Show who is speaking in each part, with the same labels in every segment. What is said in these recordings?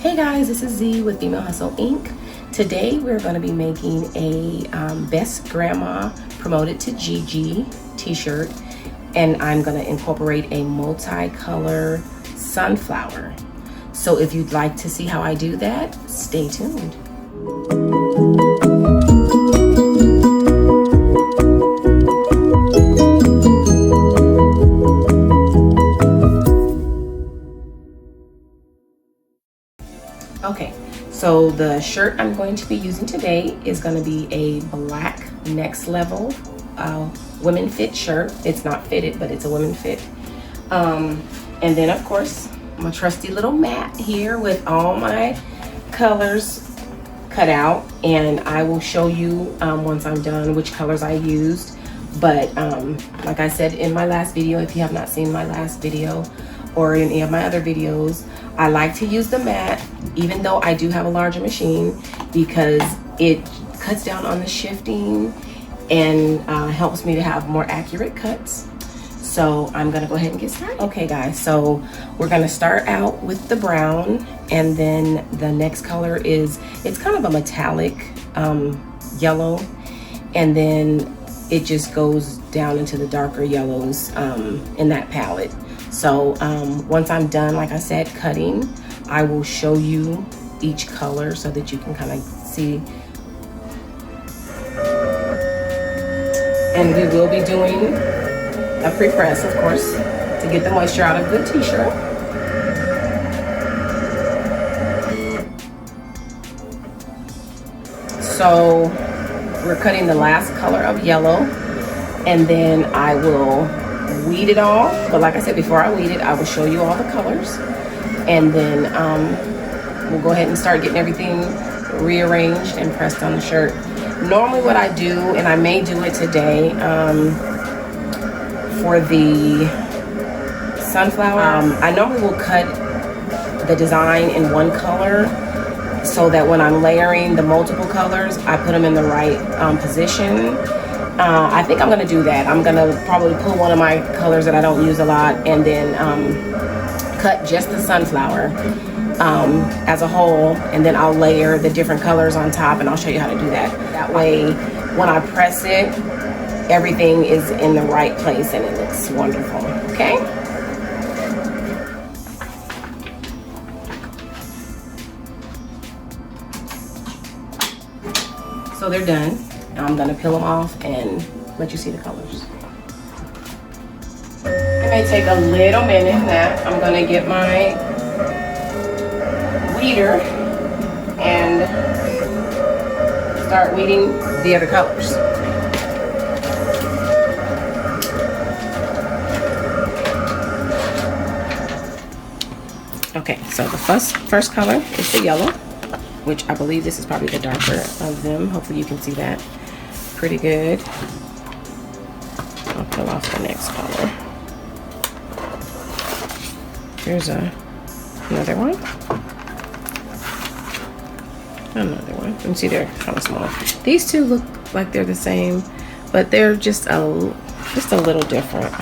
Speaker 1: Hey guys, this is Z with Female Hustle Inc. Today we're going to be making a Best Grandma Promoted to Gigi t-shirt, and I'm going to incorporate a multicolor sunflower. So if you'd like to see how I do that, stay tuned. Okay, so the shirt I'm going to be using today is going to be a black next level women fit shirt. It's not fitted, but it's a women fit. And then of course my trusty little mat here with all my colors cut out, and I will show you once I'm done which colors I used. But like I said in my last video, if you have not seen my last video or any of my other videos, I like to use the mat, even though I do have a larger machine, because it cuts down on the shifting and helps me to have more accurate cuts. So I'm gonna go ahead and get started. Okay guys, so we're gonna start out with the brown, and then the next color is, it's kind of a metallic yellow, and then it just goes down into the darker yellows in that palette. So once I'm done, like I said, cutting, I will show you each color so that you can kind of see. And we will be doing a pre-press, of course, to get the moisture out of the t-shirt. So we're cutting the last color of yellow, and then I will weed it all. But like I said, before I weed it, I will show you all the colors, and then we'll go ahead and start getting everything rearranged and pressed on the shirt. Normally what I do, and I may do it today, for the sunflower, I normally will cut the design in one color so that when I'm layering the multiple colors, I put them in the right position. I think I'm gonna do that. I'm gonna probably pull one of my colors that I don't use a lot, and then cut just the sunflower as a whole, and then I'll layer the different colors on top, and I'll show you how to do that. That way, when I press it, everything is in the right place and it looks wonderful, okay? So they're done. I'm gonna peel them off and let you see the colors. It may take a little minute now. I'm gonna get my weeder and start weeding the other colors. Okay, so the first color is the yellow, which I believe this is probably the darker of them. Hopefully you can see that pretty good. I'll peel off the next color. Here's another one. Another one. You can see they're kind of small. These two look like they're the same, but they're just a little different.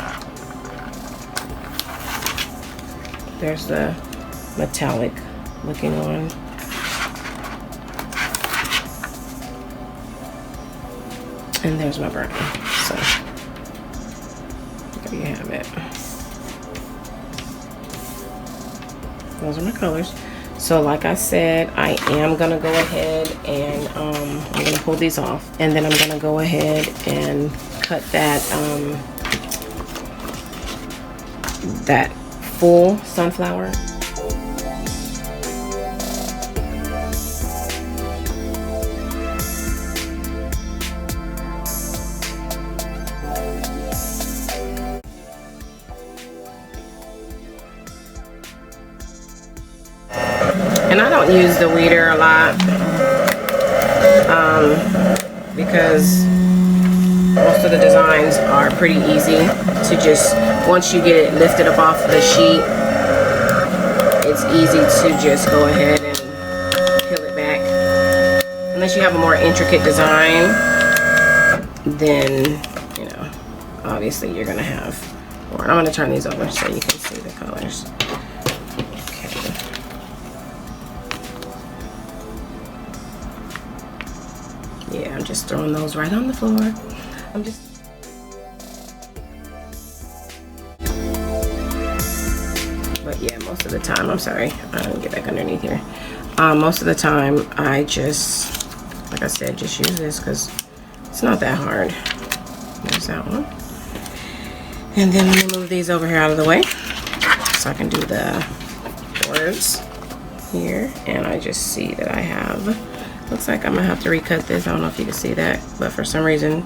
Speaker 1: There's the metallic looking one. And there's my brown. So there you have it. Those are my colors. So like I said, I am gonna go ahead and I'm gonna pull these off, and then I'm gonna go ahead and cut that that full sunflower. And I don't use the weeder a lot because most of the designs are pretty easy to just, once you get it lifted up off the sheet, it's easy to just go ahead and peel it back. Unless you have a more intricate design, then, you know, obviously you're gonna have more. I'm gonna turn these over so you can see the colors. Okay. Yeah, I'm just throwing those right on the floor. But yeah, most of the time, I'm sorry, I didn't get back underneath here. Most of the time, I just, like I said, just use this because it's not that hard. There's that one. And then let me move these over here out of the way so I can do the words here. And I just see that I have, looks like I'm gonna have to recut this. I don't know if you can see that, but for some reason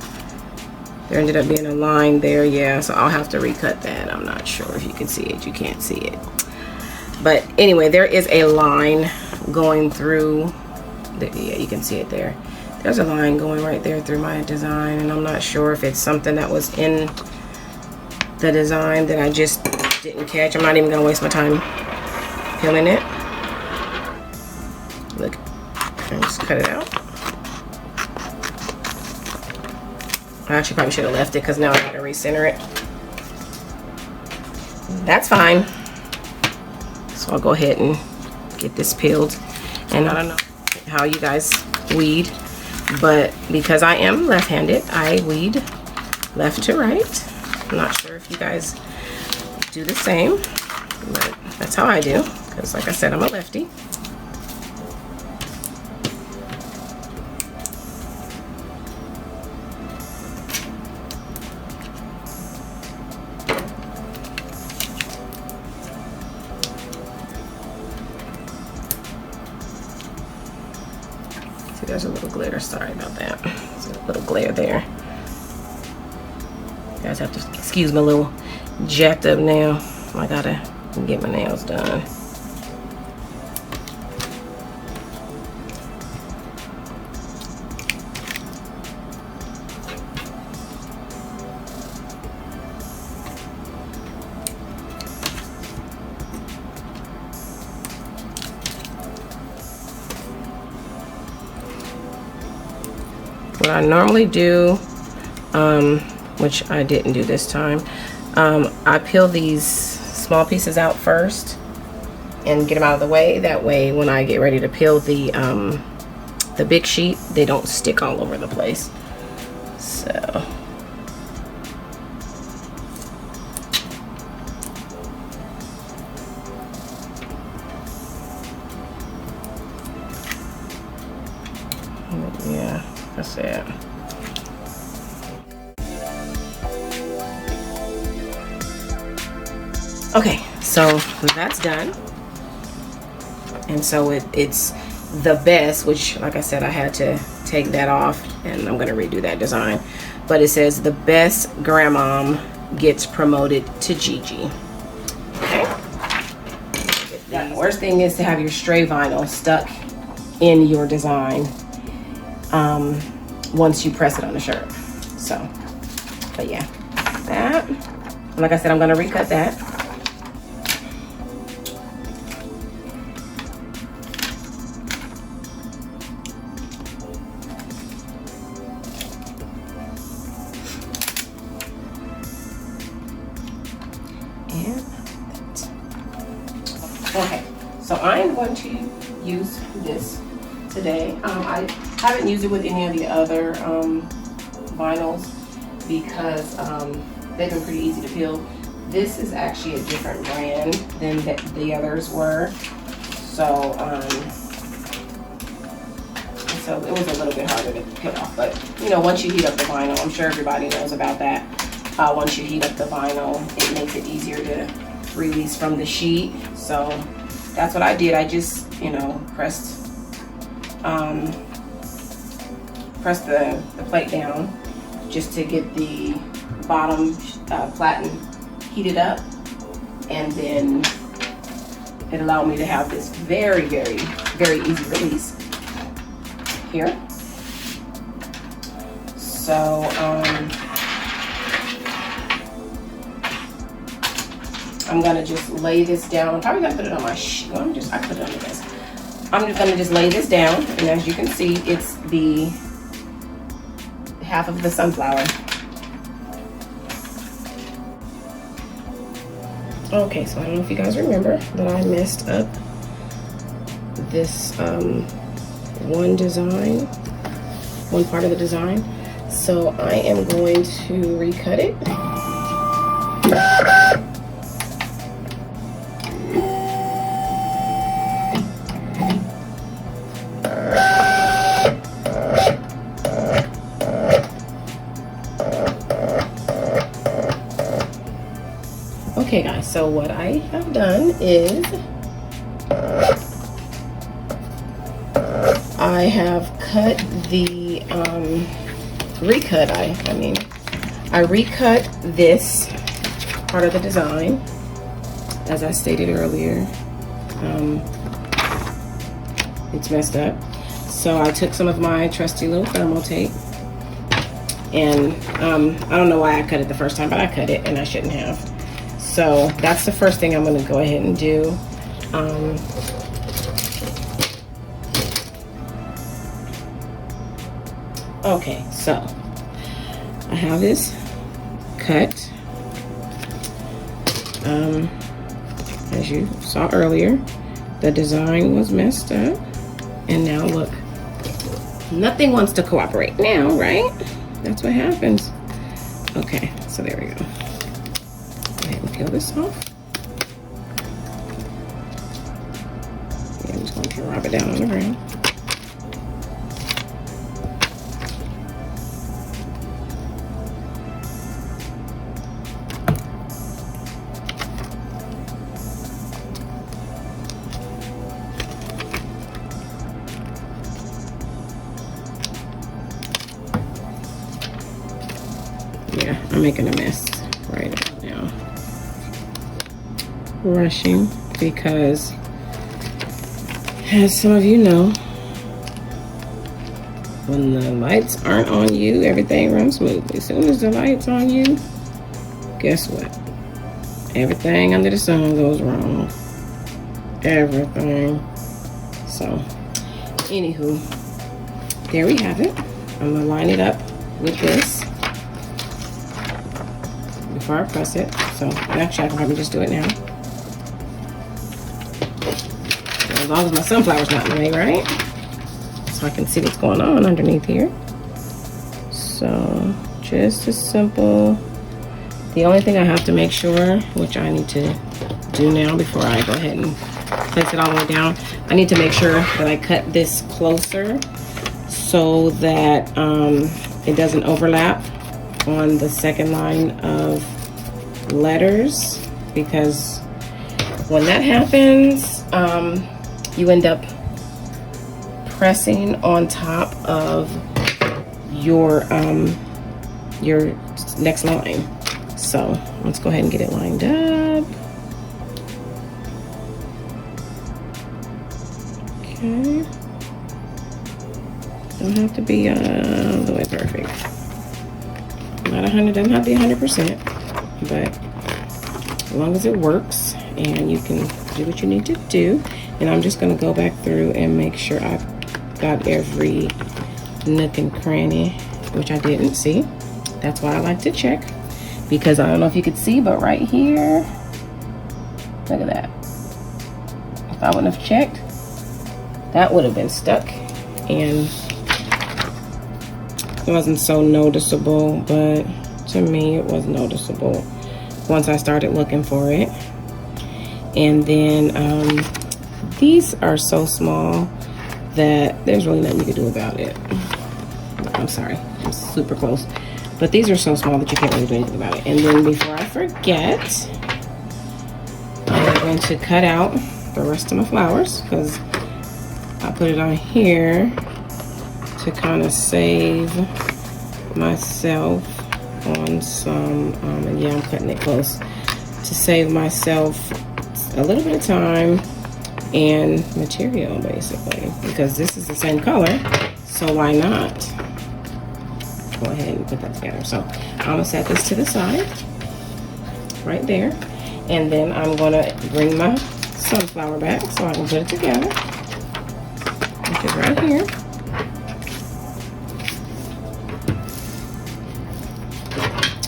Speaker 1: there ended up being a line there. Yeah, so I'll have to recut that. I'm not sure if you can see it. You can't see it. But anyway, there is a line going through yeah, you can see it there. There's a line going right there through my design, and I'm not sure if it's something that was in the design that I just didn't catch. I'm not even gonna waste my time peeling it. Look, and just cut it out. I actually probably should have left it because now I gotta recenter it. That's fine. So I'll go ahead and get this peeled. And I don't know how you guys weed, but because I am left-handed, I weed left to right. I'm not sure if you guys do the same, but that's how I do, because like I said, I'm a lefty. See, there's a little glitter, sorry about that. There's a little glare there. You guys have to excuse my little jacked up nail. I gotta get my nails done. What I normally do, which I didn't do this time, I peel these small pieces out first and get them out of the way. That way when I get ready to peel the big sheet, they don't stick all over the place. So yeah, that's it. Okay, so that's done. And so it's the best, which like I said, I had to take that off and I'm gonna redo that design. But it says the best grandmom gets promoted to Gigi. Okay. The worst thing is to have your stray vinyl stuck in your design once you press it on the shirt. So, but yeah, that. And like I said, I'm gonna recut that. Okay, so I'm going to use this today. I haven't used it with any of the other vinyls because they've been pretty easy to peel. This is actually a different brand than the others were, so it was a little bit harder to peel off. But you know, once you heat up the vinyl, I'm sure everybody knows about that. Once you heat up the vinyl, it makes it easier to release from the sheet. So that's what I did. I just, you know, pressed the plate down just to get the bottom platen heated up, and then it allowed me to have this very, very, very easy release here. So I'm gonna just lay this down. I'm probably gonna put it on my sheet. Well, I put it on the desk. I'm just gonna just lay this down, and as you can see, it's the half of the sunflower. Okay, so I don't know if you guys remember that I messed up this one design. one part of the design. So I am going to recut it. Okay guys, so what I have done is I have cut the I recut this part of the design, as I stated earlier. It's messed up, so I took some of my trusty little thermal tape, and I don't know why I cut it the first time, but I cut it and I shouldn't have. So that's the first thing I'm going to go ahead and do. Okay, so I have this cut. As you saw earlier, the design was messed up, and now look, nothing wants to cooperate now, right? That's what happens. Okay, so there we go. Go ahead and peel this off. Yeah, I'm just going to drop it down on the ground. Yeah, I'm making a mess right now. Rushing because, as some of you know, when the lights aren't on you, everything runs smoothly. As soon as the lights on you, guess what? Everything under the sun goes wrong. Everything. So, anywho, there we have it. I'm gonna line it up with this before I press it. So actually I can probably just do it now. So as long as my sunflower's not in the way, right? So I can see what's going on underneath here. So just as simple. The only thing I have to make sure, which I need to do now before I go ahead and place it all the way down, I need to make sure that I cut this closer so that it doesn't overlap on the second line of letters, because when that happens, you end up pressing on top of your next line. So let's go ahead and get it lined up. Okay. Don't have to be all the way perfect. Not 100, doesn't have to be 100%, but as long as it works and you can do what you need to do. And I'm just gonna go back through and make sure I've got every nook and cranny, which I didn't see. That's why I like to check, because I don't know if you could see, but right here, look at that. If I wouldn't have checked, that would have been stuck, and it wasn't so noticeable, but to me it was noticeable once I started looking for it. And then these are so small that there's really nothing you can do about it. I'm sorry, I'm super close, but these are so small that you can't really do anything about it. And then before I forget, I'm going to cut out the rest of my flowers, because I put it on here to kind of save myself on some, and yeah, I'm cutting it close, to save myself a little bit of time and material, basically, because this is the same color, so why not go ahead and put that together. So I'm gonna set this to the side right there, and then I'm gonna bring my sunflower back so I can put it together, which is right here.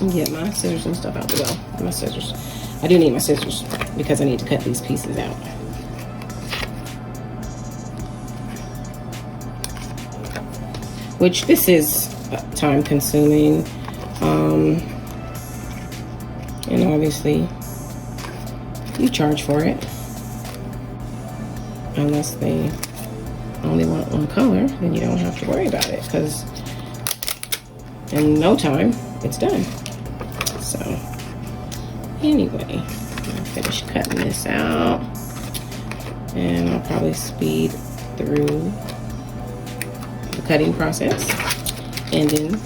Speaker 1: And get my scissors and stuff out the way. My scissors. I do need my scissors because I need to cut these pieces out. which this is time consuming. And obviously you charge for it, unless they only want one color, then you don't have to worry about it, because in no time it's done. So anyway, I'll finish cutting this out, and I'll probably speed through the cutting process, and then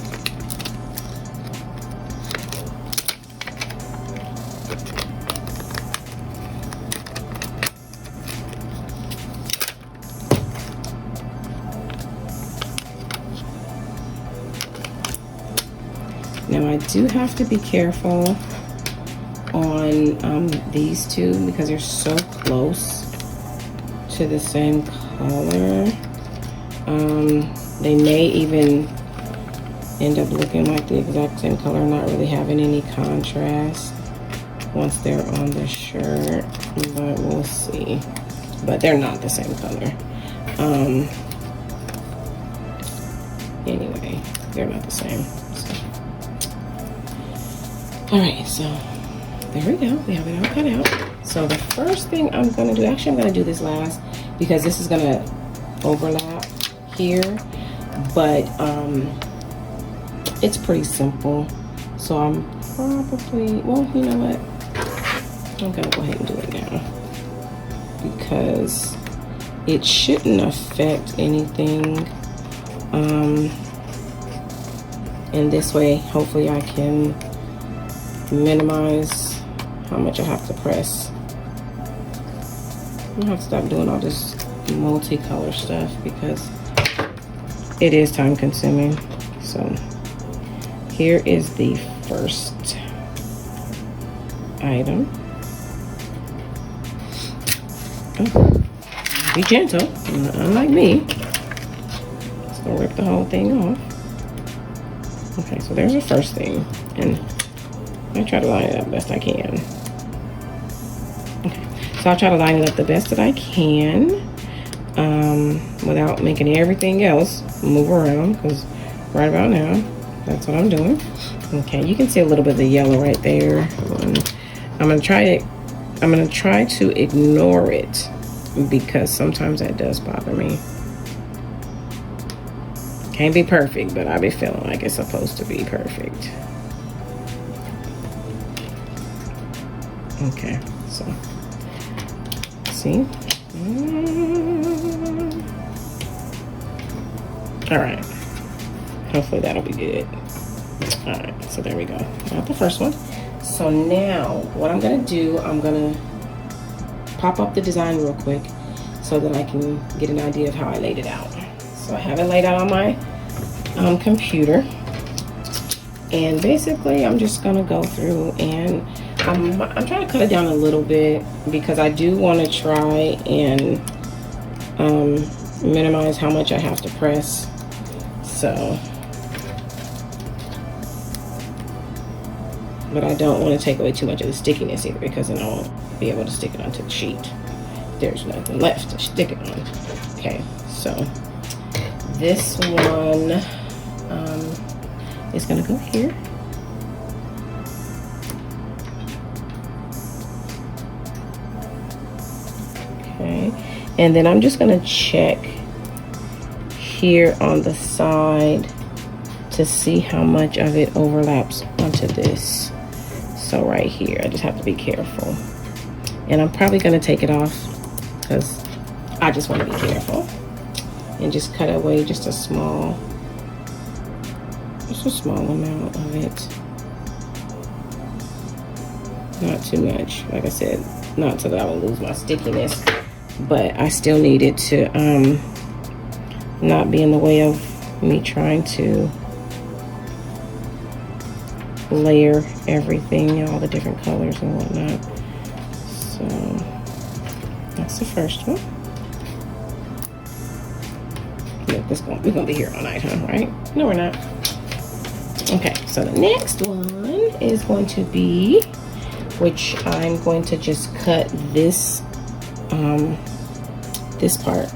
Speaker 1: now I do have to be careful on these two because they're so close to the same color. They may even end up looking like the exact same color, not really having any contrast once they're on the shirt, but we'll see. But they're not the same color. Anyway, they're not the same. So. All right, so there we go. We have it all cut out. So the first thing I'm gonna do, actually I'm gonna do this last because this is gonna overlap here, but it's pretty simple. So I'm probably, well, you know what? I'm gonna go ahead and do it now because it shouldn't affect anything. And this way, hopefully I can minimize how much I have to press. I have to stop doing all this multicolor stuff because it is time consuming. So here is the first item. Oh, be gentle, unlike me. Just gonna rip the whole thing off. Okay, so there's the first thing, and I try to line it up best I can. Okay, so I'll try to line it up the best that I can without making everything else move around, because right about now, that's what I'm doing. Okay, you can see a little bit of the yellow right there. I'm gonna try to ignore it because sometimes that does bother me. Can't be perfect, but I be feeling like it's supposed to be perfect. Okay, so see. All right, hopefully that'll be good. All right, so there we go. Got the first one. So now what I'm gonna do, I'm gonna pop up the design real quick so that I can get an idea of how I laid it out. So I have it laid out on my computer, and basically I'm just gonna go through and I'm trying to cut it down a little bit because I do want to try and minimize how much I have to press. So, but I don't want to take away too much of the stickiness either, because then I won't be able to stick it onto the sheet. There's nothing left to stick it on. Okay, so this one is gonna go here. Okay, and then I'm just gonna check here on the side to see how much of it overlaps onto this. So right here, I just have to be careful. And I'm probably gonna take it off because I just wanna be careful. And just cut away just a small amount of it. Not too much, like I said, not so that I will lose my stickiness, but I still need it to not be in the way of me trying to layer everything, all the different colors and whatnot. So that's the first one. We're gonna be here all night, huh? Right? No, we're not. Okay, so the next one is going to be, which I'm going to just cut this this part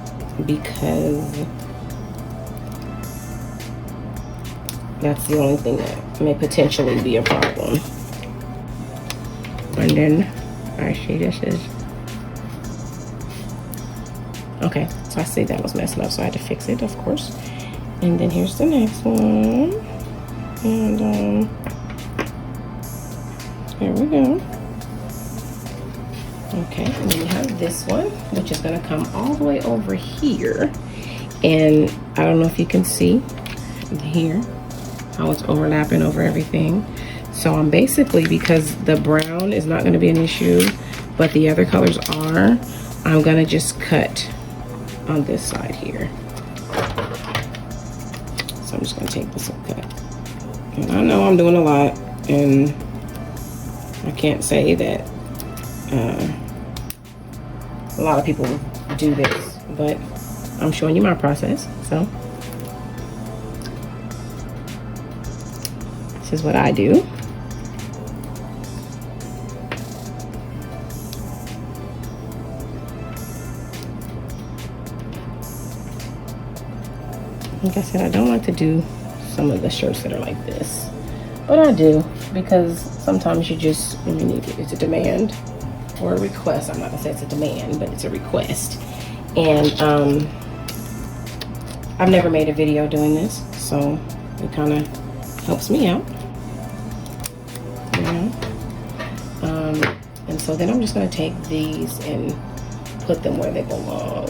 Speaker 1: because That's the only thing that may potentially be a problem. And then I see this is, okay, so I see that was messing up, so I had to fix it, of course. And then here's the next one. And there we go. Okay, and then we have this one, which is gonna come all the way over here. And I don't know if you can see here how it's overlapping over everything. So I'm basically, because the brown is not gonna be an issue, but the other colors are, I'm gonna just cut on this side here. So I'm just gonna take this and cut. And I know I'm doing a lot, and I can't say that a lot of people do this, but I'm showing you my process. So this is what I do. Like I said, I don't like to do some of the shirts that are like this, but I do, because sometimes you just need it. It's a demand or a request. I'm not gonna say it's a demand, but it's a request. And I've never made a video doing this, so it kind of helps me out, you know. And so then I'm just gonna take these and put them where they belong.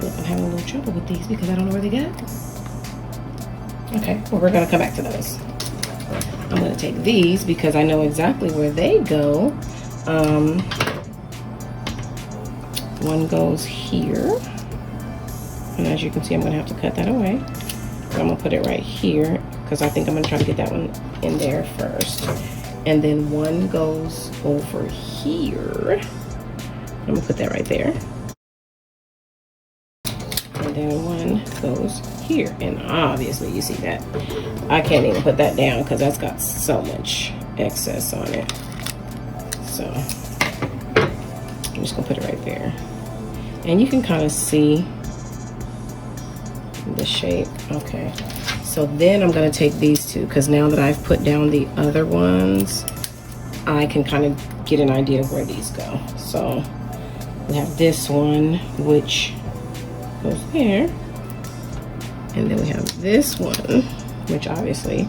Speaker 1: I'm having a little trouble with these because I don't know where they go. Okay, well, we're gonna come back to those. I'm gonna take these because I know exactly where they go. One goes here, and as you can see, I'm gonna have to cut that away. So I'm gonna put it right here because I think I'm gonna try to get that one in there first. And then one goes over here. I'm gonna put that right there. And then one goes here, and obviously you see that I can't even put that down because that's got so much excess on it. So I'm just gonna put it right there, and you can kind of see the shape. Okay, so then I'm gonna take these two, because now that I've put down the other ones, I can kind of get an idea of where these go. So we have this one, which goes there, and then we have this one, which obviously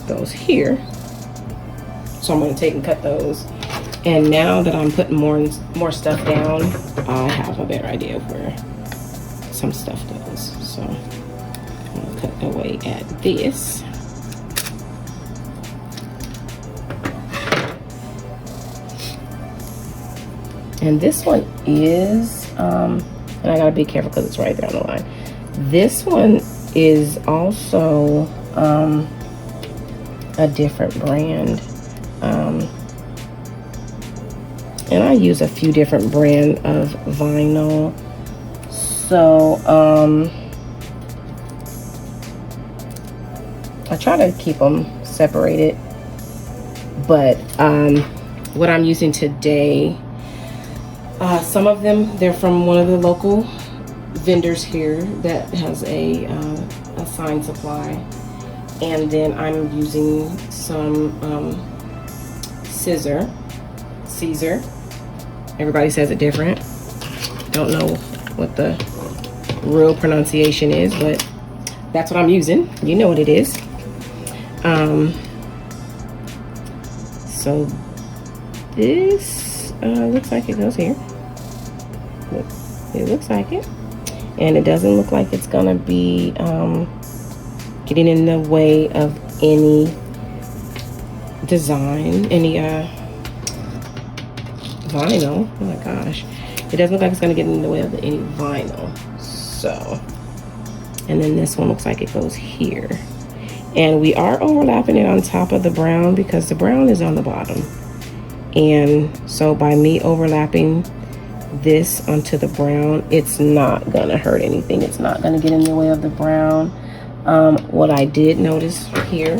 Speaker 1: goes here. So I'm going to take and cut those, and now that I'm putting more stuff down, I have a better idea of where some stuff goes. So I'm going to cut away at this. And this one is and I gotta be careful because it's right there on the line. This one is also a different brand. And I use a few different brand of vinyl. So I try to keep them separated. But what I'm using today, some of them, they're from one of the local vendors here that has a signed supply. And then I'm using some Caesar. Everybody says it different. Don't know what the real pronunciation is, but that's what I'm using. You know what it is. So this looks like it goes here. It looks like it, and it doesn't look like it's gonna be getting in the way of any design, any vinyl. Oh my gosh, it doesn't look like it's gonna get in the way of any vinyl. So, and then this one looks like it goes here, and we are overlapping it on top of the brown because the brown is on the bottom. And so by me overlapping this onto the brown, it's not gonna hurt anything. It's not gonna get in the way of the brown. What I did notice here,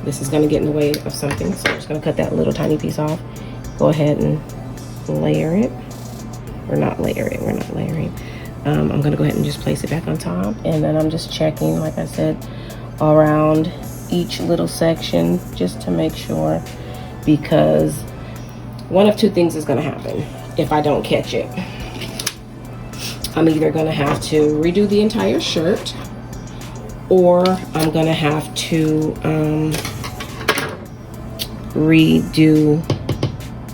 Speaker 1: this is gonna get in the way of something, so I'm just gonna cut that little tiny piece off. Go ahead and layer it, or not layer it, we're not layering. I'm gonna go ahead and just place it back on top, and then I'm just checking, like I said, around each little section just to make sure, because one of two things is gonna happen if I don't catch it. I'm either gonna have to redo the entire shirt, or I'm gonna have to redo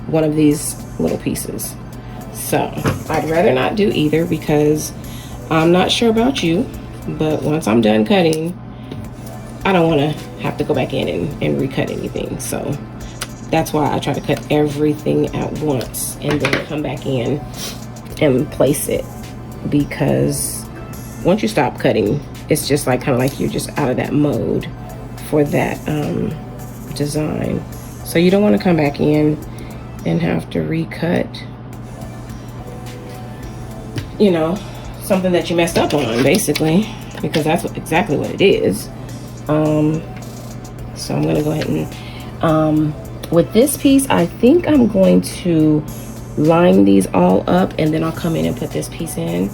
Speaker 1: one of these little pieces. So I'd rather not do either, because I'm not sure about you, but once I'm done cutting, I don't want to have to go back in and recut anything. So that's why I try to cut everything at once and then come back in and place it, because once you stop cutting, it's just like kind of like you're just out of that mode for that design. So you don't want to come back in and have to recut, you know, something that you messed up on, basically, because that's exactly what it is. So I'm gonna go ahead and with this piece, I think I'm going to line these all up, and then I'll come in and put this piece in,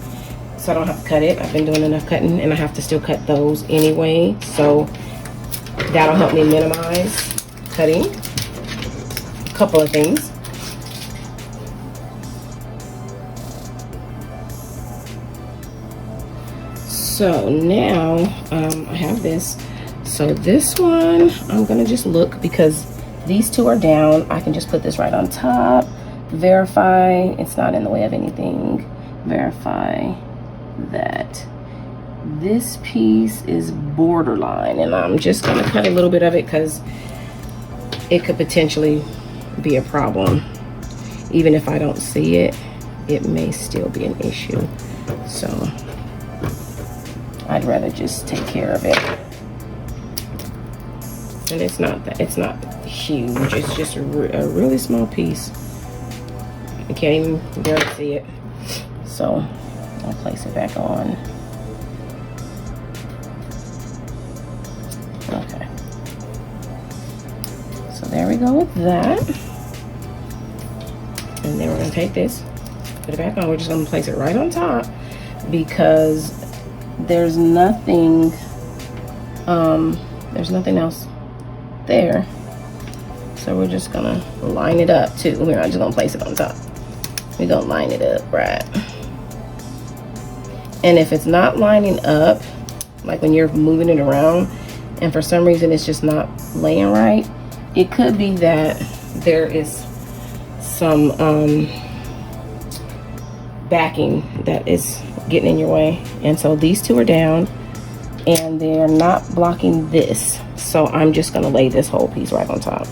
Speaker 1: so I don't have to cut it. I've been doing enough cutting, and I have to still cut those anyway, so that'll help me minimize cutting a couple of things. So now I have this. So this one, I'm gonna just look, because these two are down. I can just put this right on top. Verify it's not in the way of anything. Verify that this piece is borderline, and I'm just gonna cut a little bit of it because it could potentially be a problem. Even if I don't see it, it may still be an issue. So I'd rather just take care of it. And it's not huge, it's just a really small piece. I can't even barely see it. So I'll place it back on. Okay. So there we go with that. And then we're gonna take this, put it back on. We're just gonna place it right on top, because there's nothing else there. So we're just gonna line it up too. We're not just gonna place it on top. We're gonna line it up, right? And if it's not lining up, like when you're moving it around and for some reason it's just not laying right, it could be that there is some backing that is getting in your way. And so these two are down and they're not blocking this. So I'm just gonna lay this whole piece right on top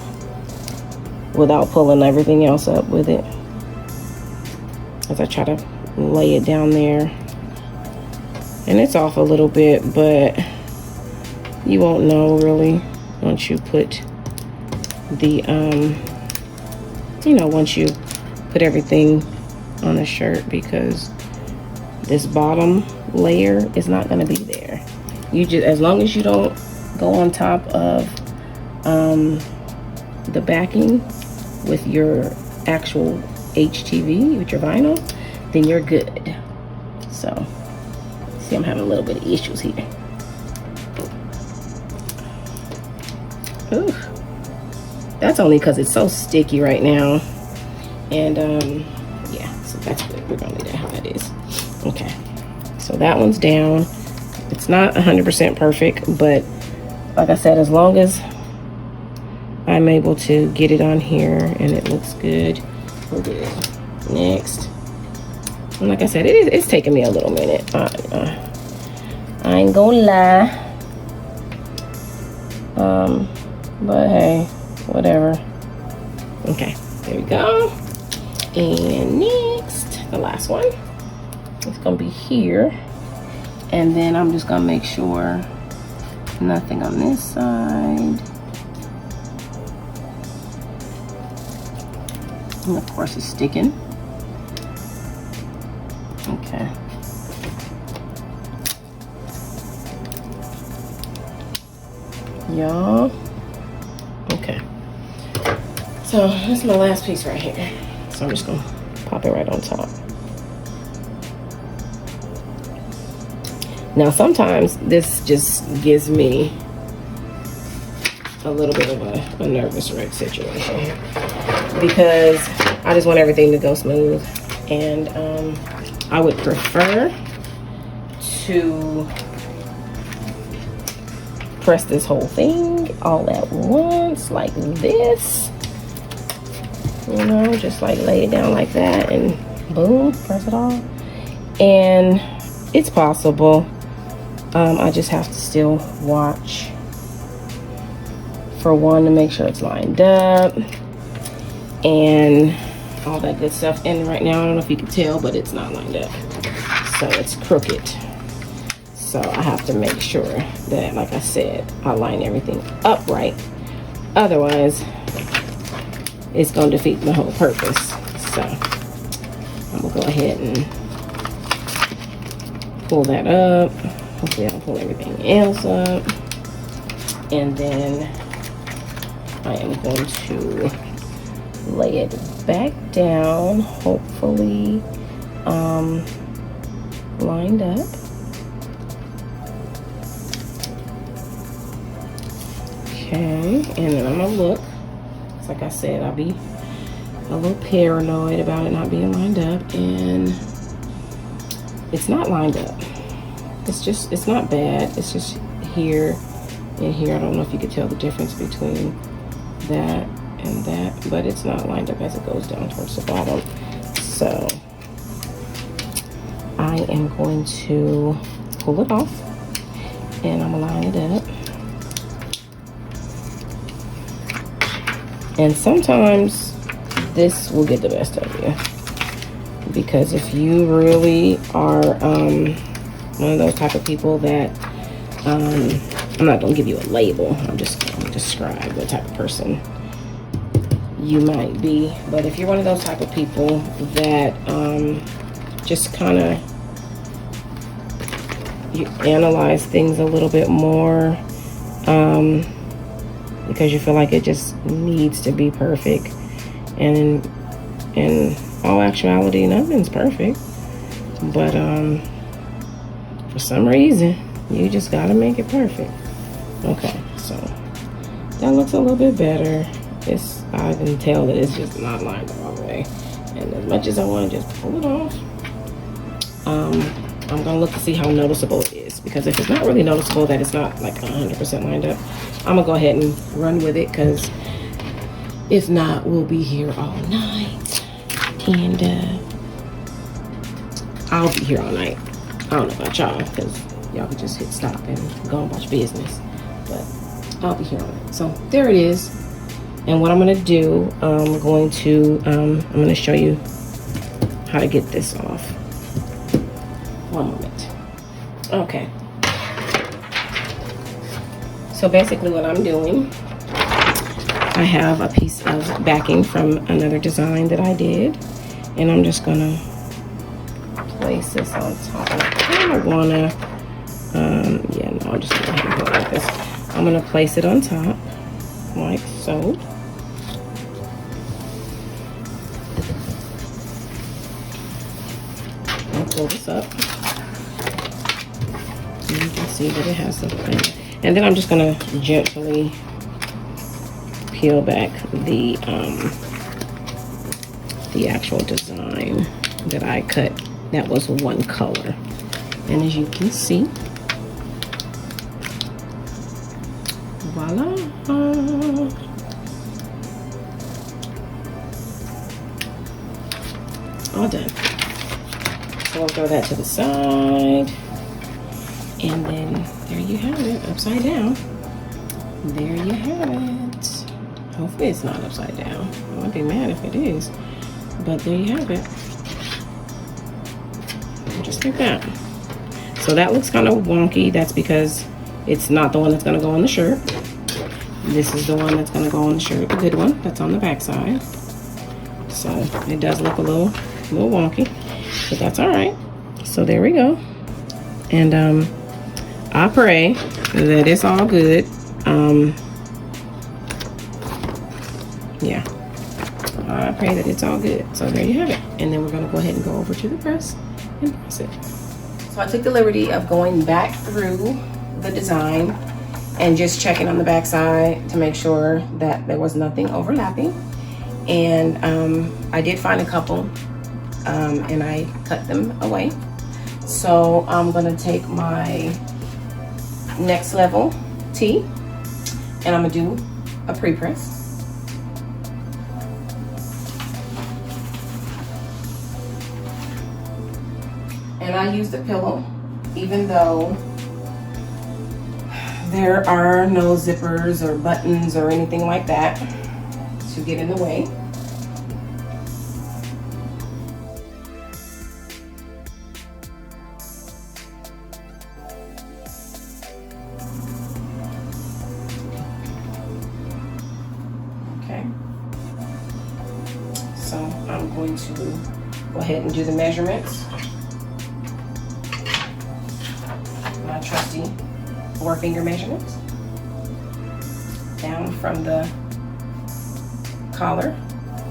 Speaker 1: without pulling everything else up with it, as I try to lay it down there. And it's off a little bit, but you won't know really once you put the you know, once you put everything on the shirt, because this bottom layer is not going to be there. You just, as long as you don't go on top of the backing with your actual HTV, with your vinyl, then you're good. So see, I'm having a little bit of issues here. Ooh, that's only because it's so sticky right now. And yeah, so that's good. We're gonna leave that how that is. Okay, so that one's down. It's not 100% perfect, but like I said, as long as I'm able to get it on here and it looks good, we're good. Next, and like I said, it's taking me a little minute. I ain't gonna lie. But hey, whatever. Okay, there we go. And next, the last one, it's gonna be here. And then I'm just gonna make sure nothing on this side. And of course it's sticking. Okay. Y'all. Okay. So this is my last piece right here. So I'm just gonna pop it right on top. Now sometimes this just gives me a little bit of a nervous wreck situation because I just want everything to go smooth, and I would prefer to press this whole thing all at once like this, you know, just like lay it down like that and boom, press it all. And it's possible. I just have to still watch for one to make sure it's lined up and all that good stuff. And right now, I don't know if you can tell, but it's not lined up, so it's crooked. So I have to make sure that, like I said, I line everything up right. Otherwise, it's going to defeat the whole purpose. So I'm going to go ahead and pull that up. Hopefully I don't pull everything else up. And then I am going to lay it back down, hopefully lined up. Okay, and then I'm gonna look. Like I said, I'll be a little paranoid about it not being lined up, and it's not lined up. It's not bad. It's just here and here. I don't know if you could tell the difference between that and that, but it's not lined up as it goes down towards the bottom. So I am going to pull it off, and I'm gonna line it up. And sometimes this will get the best of you, because if you really are one of those type of people that I'm not gonna give you a label, I'm just gonna describe what type of person you might be. But if you're one of those type of people that just kind of, you analyze things a little bit more because you feel like it just needs to be perfect, and in all actuality, nothing's perfect, but for some reason you just gotta make it perfect. Okay, so that looks a little bit better. I can tell that it's just not lined up all the way, and as much as I want to just pull it off, I'm gonna look to see how noticeable it is, because if it's not really noticeable that it's not like 100% lined up, I'm gonna go ahead and run with it, because if not, we'll be here all night, and I'll be here all night. I don't know about y'all, because y'all can just hit stop and go and watch business, but I'll be here all night. So there it is. And what I'm gonna do, I'm gonna show you how to get this off. One moment. Okay. So basically what I'm doing, I have a piece of backing from another design that I did, and I'm just gonna place this on top. I kind of wanna, yeah, no, I'm just gonna go ahead and put it like this. I'm gonna place it on top, like so. Pull this up, and you can see that it has something. And then I'm just gonna gently peel back the actual design that I cut. That was one color, and as you can see, voila. All done. So we'll throw that to the side, and then there you have it, upside down. There you have it. Hopefully it's not upside down. I might be mad if it is, but there you have it. Just like that. So that looks kind of wonky. That's because it's not the one that's gonna go on the shirt. This is the one that's gonna go on the shirt, the good one that's on the back side. So it does look a little wonky, but that's all right. So there we go. And I pray that it's all good. Yeah, I pray that it's all good. So there you have it. And then we're gonna go ahead and go over to the press and press it. So So I took the liberty of going back through the design and just checking on the back side to make sure that there was nothing overlapping. And I did find a couple, and I cut them away. So I'm gonna take my next level tee and I'm gonna do a pre-press. And I use the pillow, even though there are no zippers or buttons or anything like that to get in the way. Okay. So I'm going to go ahead and do the measurements. My trusty 4-finger measurements down from the collar,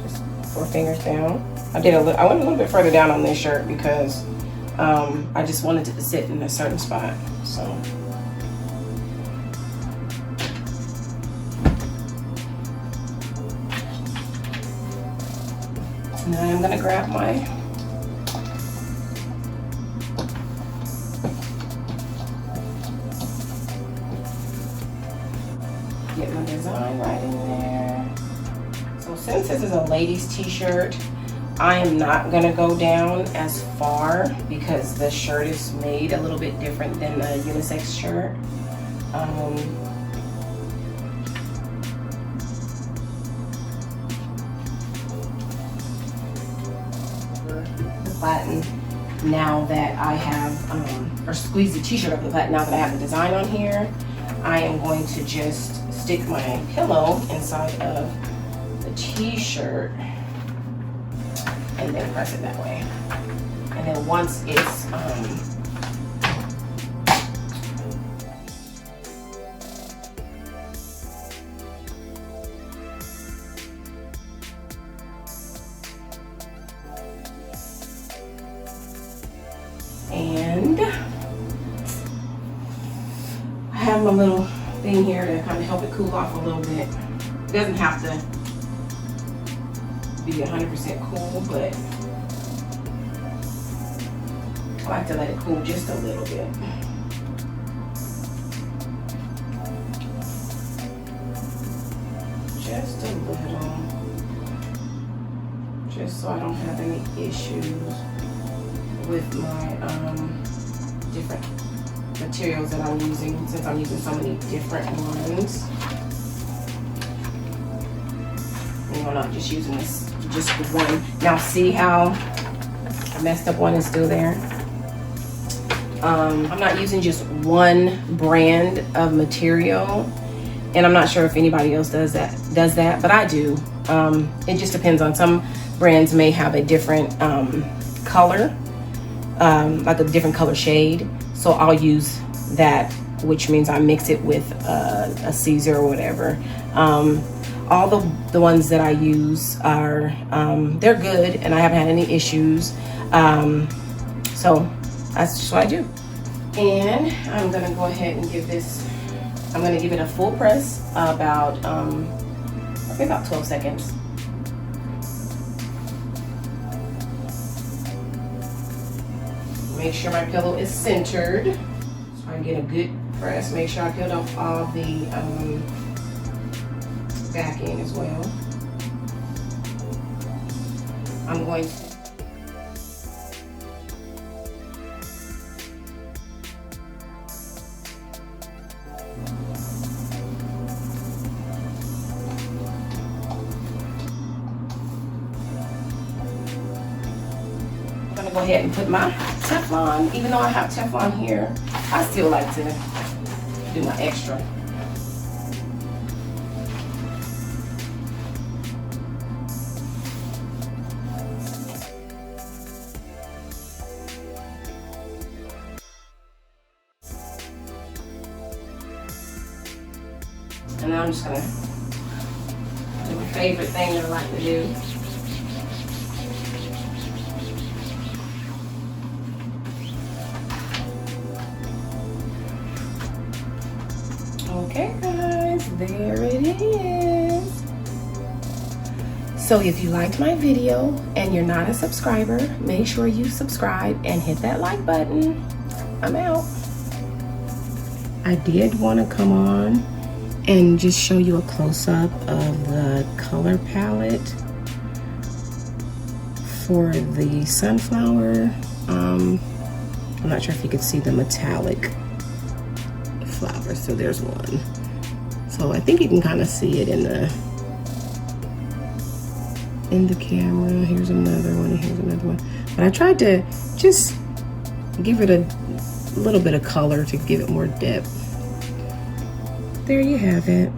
Speaker 1: just 4 fingers down. I went a little bit further down on this shirt because I just wanted it to sit in a certain spot. So now I'm gonna grab my get my design right in there. So since this is a ladies t-shirt, I am not gonna go down as far because the shirt is made a little bit different than a unisex shirt. The button now that I have, or squeeze the t-shirt up the button now that I have the design on here, I am going to just stick my pillow inside of the t-shirt and then press it that way. And then once it's and I have my little thing here to kind of help it cool off a little bit. It doesn't have to be 100% cool, but I like to let it cool just a little bit. Just a little. Just so I don't have any issues with my different materials that I'm using, since I'm using so many different ones. And I'm not just using this, just the one. Now see how the messed up one is still there? I'm not using just one brand of material, and I'm not sure if anybody else does that, but I do. It just depends on, some brands may have a different color, like a different color shade. So I'll use that, which means I mix it with a Caesar or whatever. All the ones that I use are, they're good and I haven't had any issues. So that's just what I do. And I'm gonna go ahead and give this, I'm gonna give it a full press, about 12 seconds. Make sure my pillow is centered, so I get a good press. Make sure I peeled off all the backing as well. I'm going to go ahead and put my Teflon. Even though I have Teflon here, I still like to do my extra. And now I'm just gonna do my favorite thing that I like to do. Okay guys, there it is. So if you liked my video and you're not a subscriber, make sure you subscribe and hit that like button. I'm out. I did want to come on and just show you a close-up of the color palette for the sunflower. I'm not sure if you could see the metallic flower. So there's one. So I think you can kind of see it in the camera. Here's another one, and here's another one. But I tried to just give it a little bit of color to give it more depth. There you have it.